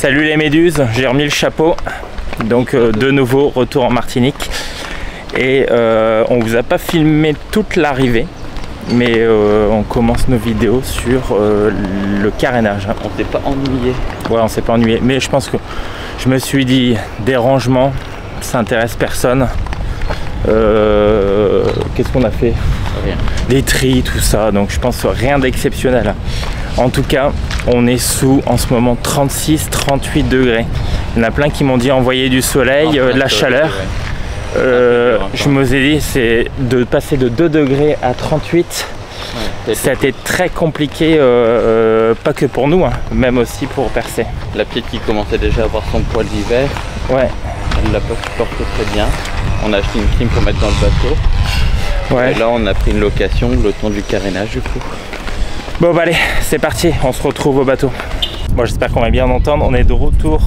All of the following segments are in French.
Salut les méduses, j'ai remis le chapeau. Donc de nouveau retour en Martinique. Et on vous a pas filmé toute l'arrivée, mais on commence nos vidéos sur le carénage. On s'est pas ennuyé. Ouais, on s'est pas ennuyé, mais je pense que je me suis dit dérangement, ça intéresse personne. Qu'est-ce qu'on a fait? Rien. Des tris, tout ça, donc je pense rien d'exceptionnel. En tout cas, on est sous en ce moment 36-38 degrés. Il y en a plein qui m'ont dit envoyer du soleil, de la chaleur. Je me suis dit, c'est de passer de 2 degrés à 38. Ouais, ça a été très compliqué, pas que pour nous, hein, même aussi pour percer. La petite qui commençait déjà à avoir son poil d'hiver. Ouais. Elle l'a pas supporté très bien. On a acheté une clim pour mettre dans le bateau. Ouais. Et là, on a pris une location le temps du carénage du coup. Bon bah allez, c'est parti, on se retrouve au bateau. Bon, j'espère qu'on va bien entendre. On est de retour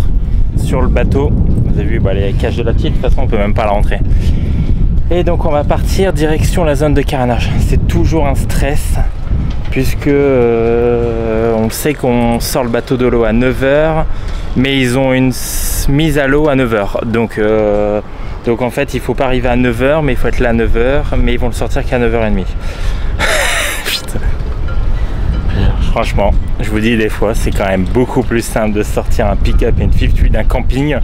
sur le bateau. Vous avez vu bah, les cages de la petite, de toute façon on peut même pas la rentrer. Et donc on va partir direction la zone de carénage. C'est toujours un stress puisque on sait qu'on sort le bateau de l'eau à 9 h, mais ils ont une mise à l'eau à 9 h. Donc en fait il faut pas arriver à 9 h, mais il faut être là à 9 h, mais ils vont le sortir qu'à 9 h30. Putain. Franchement, je vous dis des fois, c'est quand même beaucoup plus simple de sortir un pick-up et une 58 d'un camping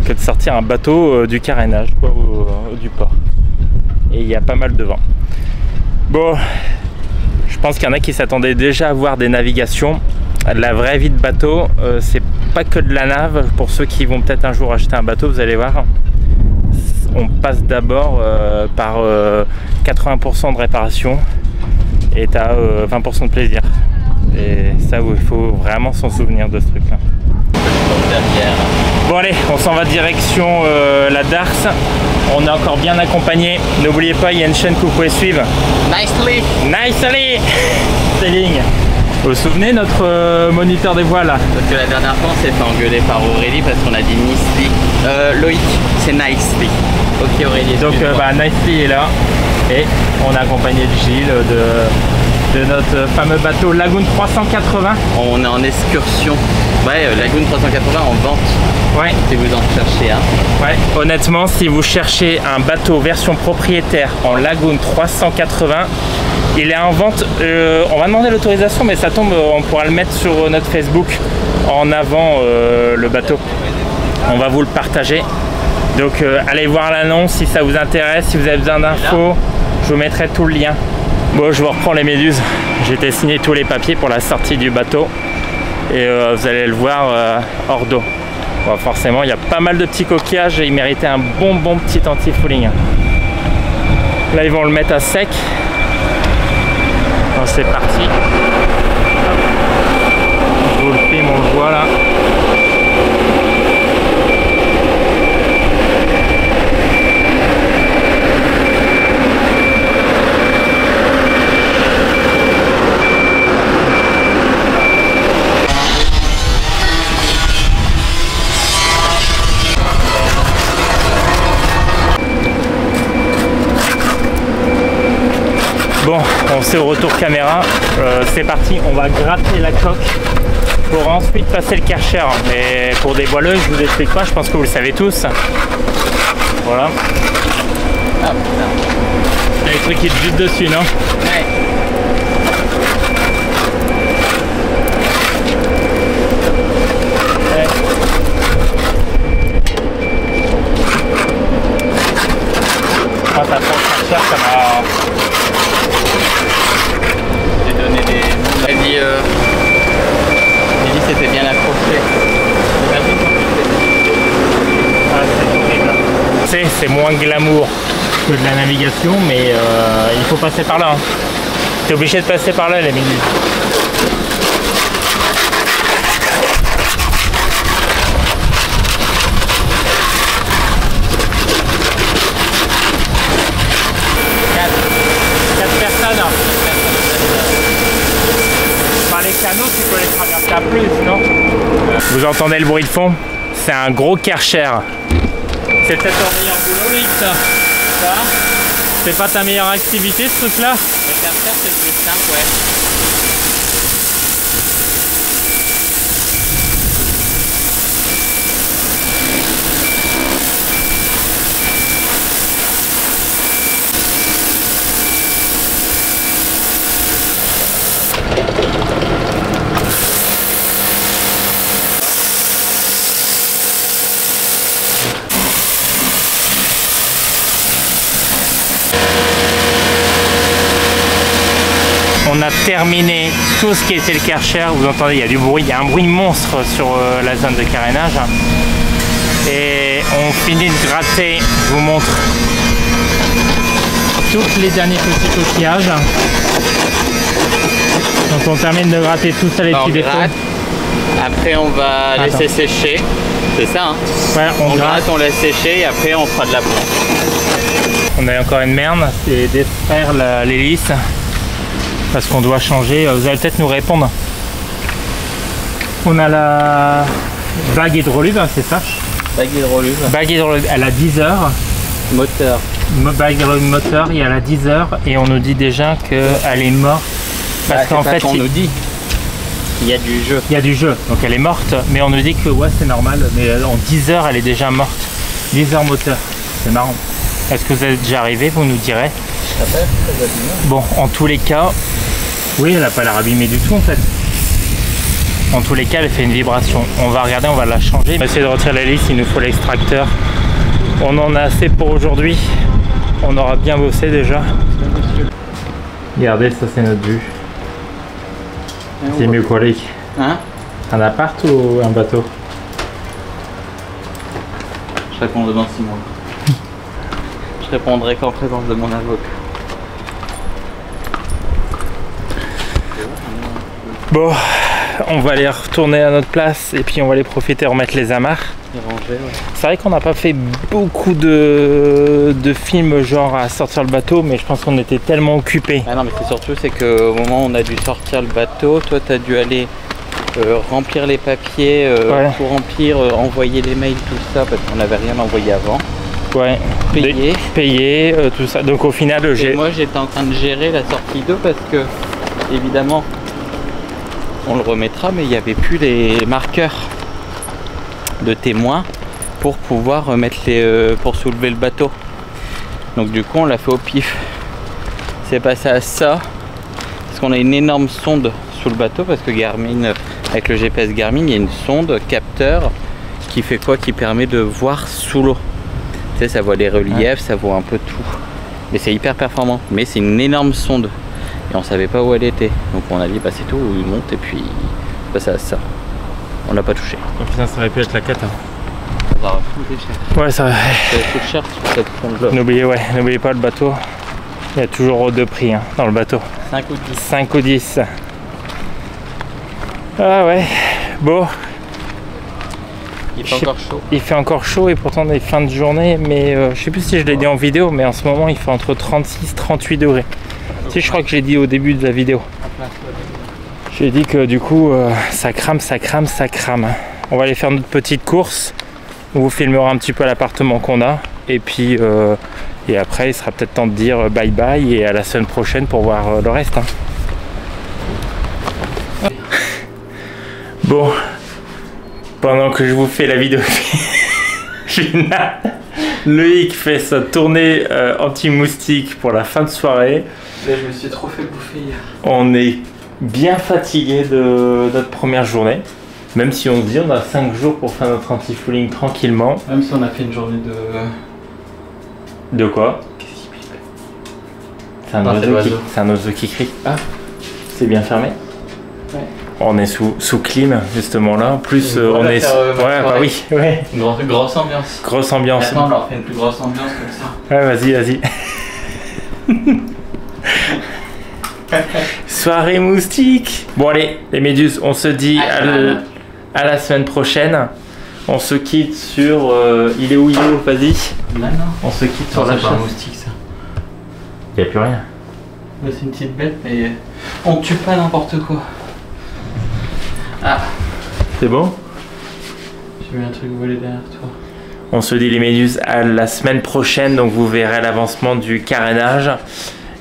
que de sortir un bateau du carénage quoi, ou du port. Et il y a pas mal de vent. Bon, je pense qu'il y en a qui s'attendaient déjà à voir des navigations. La vraie vie de bateau, c'est pas que de la nave. Pour ceux qui vont peut-être un jour acheter un bateau, vous allez voir, on passe d'abord par 80% de réparation et t'as 20% de plaisir. Et ça, il faut vraiment s'en souvenir de ce truc là. Bon allez, on s'en va direction la Darse. On est encore bien accompagné. N'oubliez pas, il y a une chaîne que vous pouvez suivre. Nicely. Nicely. Sailing. Vous vous souvenez notre moniteur des voiles là? Parce que la dernière fois on s'est fait engueuler par Aurélie parce qu'on a dit Nicely. Loïc, c'est Nicely. Ok Aurélie. Donc Nicely est là. Et on a accompagné Gilles de notre fameux bateau Lagoon 380. On est en excursion. Ouais, Lagoon 380 en vente. Ouais. Si vous en cherchez un. Ouais. Honnêtement, si vous cherchez un bateau version propriétaire en Lagoon 380, il est en vente. On va demander l'autorisation, mais ça tombe, on pourra le mettre sur notre Facebook en avant le bateau. On va vous le partager. Donc allez voir l'annonce si ça vous intéresse, si vous avez besoin d'infos, je vous mettrai tout le lien. Bon, je vous reprends les méduses. J'ai été signé tous les papiers pour la sortie du bateau et vous allez le voir hors d'eau. Bon, forcément, il y a pas mal de petits coquillages et il méritait un bon petit anti-fouling. Là, ils vont le mettre à sec. Donc, c'est parti. Je vous le filme, on le voit là. Bon, on sait au retour caméra, c'est parti, on va gratter la coque pour ensuite passer le Karcher. Mais pour des voileux, je vous explique pas, je pense que vous le savez tous. Voilà. Ah putain. Il y a des trucs qui te butent dessus, non? Ouais. Quand ça prend le Karcher, ça va... J'ai donné des... Elle dit c'était bien accroché. Ah, c'est horrible. C'est moins glamour que de la navigation, mais il faut passer par là. Hein. T'es obligé de passer par là, les méduses. Quatre personnes. Par les canaux, tu peux les traverser à plus, non? Vous entendez le bruit de fond? C'est un gros Karcher. C'est peut-être ton meilleur boulot, Loïc, ça. C'est pas ta meilleure activité, ce truc-là? Le Karcher, c'est plus simple, ouais. 4 terminé tout ce qui était le Karcher. Vous entendez, il y a du bruit, il y a un bruit monstre sur la zone de carénage. Et on finit de gratter, je vous montre tous les derniers petits coquillages. Donc on termine de gratter tout ça, les petits défauts. Après on va laisser sécher, c'est ça hein? Ouais, on gratte, on laisse sécher et après on fera de la plombe. On a encore une merde, c'est d'extraire l'hélice parce qu'on doit changer. Vous allez peut-être nous répondre. On a la bague hydraulique, hein, c'est ça? Bague hydraulique. Bague hydraulique, elle a 10 heures. Moteur. Bague hydraulique moteur, il y a la 10 heures et on nous dit déjà qu'elle est morte. Parce qu'en fait, on nous dit. Il y a du jeu. Il y a du jeu, donc elle est morte, mais on nous dit que ouais c'est normal, mais en 10 heures elle est déjà morte. 10 heures moteur, c'est marrant. Est-ce que vous êtes déjà arrivé, vous nous direz? Bon, en tous les cas, oui elle n'a pas l'air abîmée du tout en fait. En tous les cas elle fait une vibration. On va regarder, on va la changer. On va essayer de retirer l'hélice, il nous faut l'extracteur. On en a assez pour aujourd'hui. On aura bien bossé déjà. Regardez, ça c'est notre vue. C'est mieux quoi, hein? Un appart ou un bateau? Je réponds devant Simon. Je répondrai qu'en présence de mon avocat. Bon, on va aller retourner à notre place et puis on va aller profiter, remettre les amarres. Ranger, ouais. C'est vrai qu'on n'a pas fait beaucoup de films genre à sortir le bateau, mais je pense qu'on était tellement occupés. Ah non, mais c'est surtout c'est qu'au moment où on a dû sortir le bateau, toi tu as dû aller remplir les papiers, ouais. Tout remplir, envoyer les mails, tout ça, parce qu'on n'avait rien envoyé avant. Ouais, payer, tout ça. Donc au final, moi j'étais en train de gérer la sortie d'eau parce que, évidemment, on le remettra, mais il n'y avait plus les marqueurs de témoins pour pouvoir remettre pour soulever le bateau. Donc du coup on l'a fait au pif. C'est passé à ça parce qu'on a une énorme sonde sous le bateau, parce que Garmin, avec le GPS Garmin, il y a une sonde capteur qui fait quoi, qui permet de voir sous l'eau. Tu sais, ça voit les reliefs, ça voit un peu tout, mais c'est hyper performant. Mais c'est une énorme sonde et on savait pas où elle était, donc on a dit bah c'est tout, il monte et puis passer à ça. On l'a pas touché. Au final, ça aurait pu être la cata. Ça va foutre cher. Ouais, ça va. Ça coûte cher cette sonde-là. N'oubliez pas le bateau. Il y a toujours deux prix hein, dans le bateau. 5 ou 10. 5 ou 10. Ah ouais, bon. Il fait encore chaud. Il fait encore chaud et pourtant on est fin de journée, mais je sais plus si je l'ai dit en vidéo, mais en ce moment il fait entre 36 et 38 degrés. Si, je crois que j'ai dit au début de la vidéo. J'ai dit que du coup ça crame. On va aller faire notre petite course. On vous filmera un petit peu l'appartement qu'on a. Et puis et après il sera peut-être temps de dire bye bye et à la semaine prochaine pour voir le reste. Hein. Bon, pendant que je vous fais la vidéo finale, Loïc fait sa tournée anti-moustique pour la fin de soirée. Là, je me suis trop fait bouffer hier. On est bien fatigué de notre première journée, même si on se dit on a 5 jours pour faire notre anti-fouling tranquillement. Même si on a fait une journée de... De quoi? C'est un oiseau qui crie. Ah, c'est bien fermé? Ouais. On est sous clim justement là. En plus on est... ouais, bah oui, ouais. Grosse ambiance. Grosse ambiance. Attends, on leur fait une plus grosse ambiance comme ça. Ouais, vas-y. Soirée moustique. Bon allez, les méduses, on se dit à la semaine prochaine. On se quitte sur... il est où Yo? Vas-y. Non. On se quitte sur la chaîne. C'est pas un moustique ça. Il n'y a plus rien. C'est une petite bête, mais on tue pas n'importe quoi. Ah. C'est bon? J'ai vu un truc voler derrière toi. On se dit les méduses à la semaine prochaine, donc vous verrez l'avancement du carénage.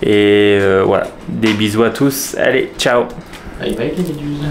Et voilà, des bisous à tous. Allez, ciao. Bye bye les méduses.